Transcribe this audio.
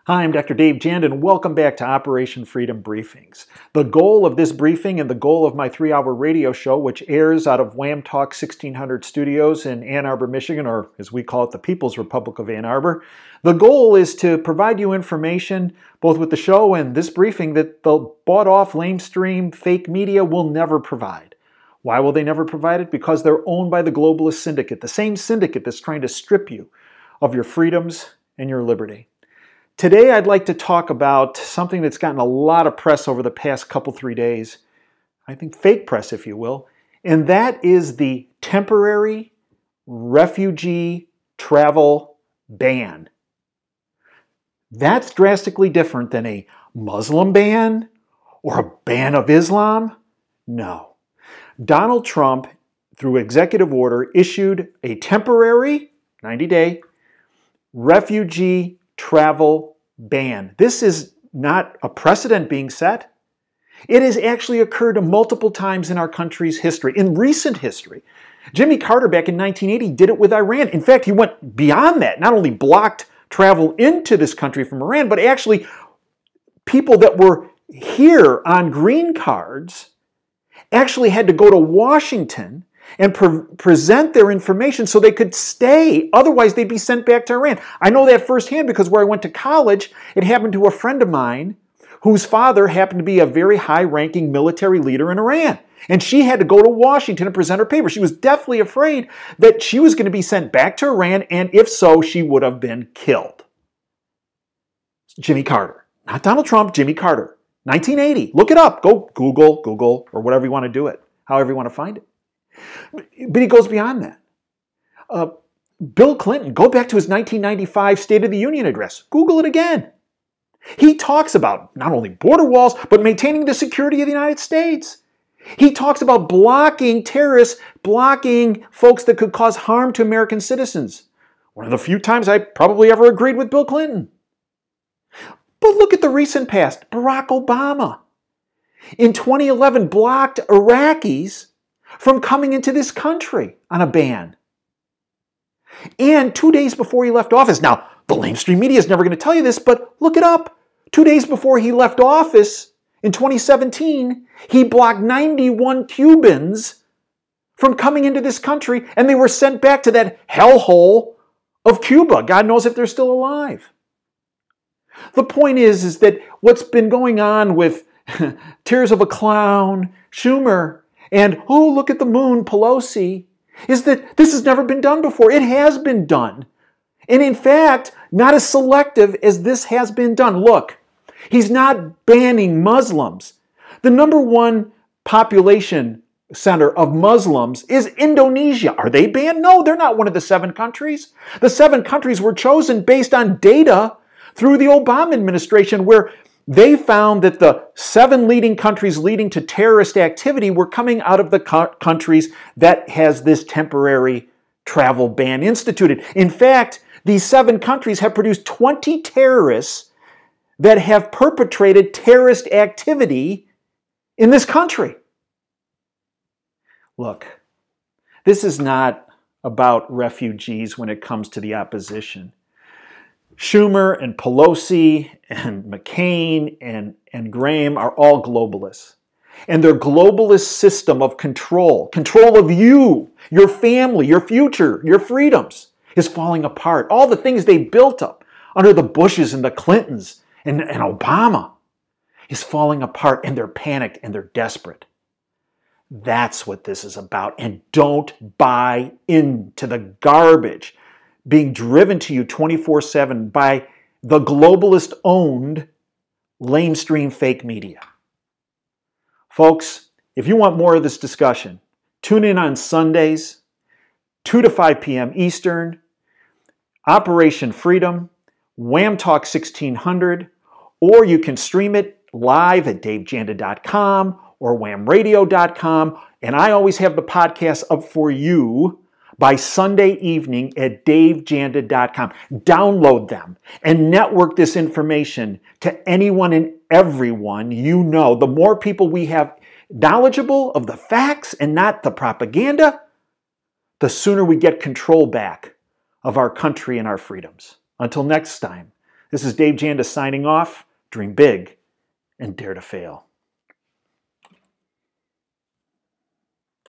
Hi, I'm Dr. Dave Janda, and welcome back to Operation Freedom Briefings. The goal of this briefing and the goal of my 3-hour radio show, which airs out of Wham Talk 1600 studios in Ann Arbor, Michigan, or as we call it, the People's Republic of Ann Arbor, the goal is to provide you information, both with the show and this briefing, that the bought-off, lamestream, fake media will never provide. Why will they never provide it? Because they're owned by the globalist syndicate, the same syndicate that's trying to strip you of your freedoms and your liberty. Today, I'd like to talk about something that's gotten a lot of press over the past 3 days. I think fake press, if you will. And that is the temporary refugee travel ban. That's drastically different than a Muslim ban or a ban of Islam. No. Donald Trump, through executive order, issued a temporary, 90-day, refugee travel ban. This is not a precedent being set. It has actually occurred multiple times in our country's history, in recent history. Jimmy Carter back in 1980 did it with Iran. In fact, he went beyond that, not only blocked travel into this country from Iran, but actually people that were here on green cards actually had to go to Washington and present their information so they could stay. Otherwise, they'd be sent back to Iran. I know that firsthand because where I went to college, it happened to a friend of mine whose father happened to be a very high-ranking military leader in Iran. And she had to go to Washington and present her papers. She was deathly afraid that she was going to be sent back to Iran, and if so, she would have been killed. Jimmy Carter. Not Donald Trump, Jimmy Carter. 1980. Look it up. Go Google, or whatever you want to do it, however you want to find it. But he goes beyond that. Bill Clinton, go back to his 1995 State of the Union address. Google it again. He talks about not only border walls, but maintaining the security of the United States. He talks about blocking terrorists, blocking folks that could cause harm to American citizens. One of the few times I probably ever agreed with Bill Clinton. But look at the recent past. Barack Obama, in 2011, blocked Iraqis from coming into this country on a ban. And 2 days before he left office, now the lamestream media is never going to tell you this, but look it up. 2 days before he left office in 2017, he blocked 91 Cubans from coming into this country, and they were sent back to that hellhole of Cuba. God knows if they're still alive. The point is that what's been going on with Tears of a Clown, Schumer, and, oh, look at the moon, Pelosi, is that this has never been done before. It has been done. And in fact, not as selective as this has been done. Look, he's not banning Muslims. The number one population center of Muslims is Indonesia. Are they banned? No, they're not one of the 7 countries. The 7 countries were chosen based on data through the Obama administration, where they found that the 7 leading countries leading to terrorist activity were coming out of the countries that has this temporary travel ban instituted. In fact, these 7 countries have produced 20 terrorists that have perpetrated terrorist activity in this country. Look, this is not about refugees when it comes to the opposition. Schumer and Pelosi and McCain and Graham are all globalists. And their globalist system of control of you, your family, your future, your freedoms, is falling apart. All the things they built up under the Bushes and the Clintons and Obama is falling apart, and they're panicked and they're desperate. That's what this is about. And don't buy into the garbage being driven to you 24/7 by the globalist-owned lamestream fake media. Folks, if you want more of this discussion, tune in on Sundays, 2 to 5 p.m. Eastern, Operation Freedom, Wham Talk 1600, or you can stream it live at davejanda.com or whamradio.com, and I always have the podcast up for you by Sunday evening at davejanda.com. Download them and network this information to anyone and everyone you know. The more people we have knowledgeable of the facts and not the propaganda, the sooner we get control back of our country and our freedoms. Until next time, This is Dave Janda signing off. Dream big and dare to fail.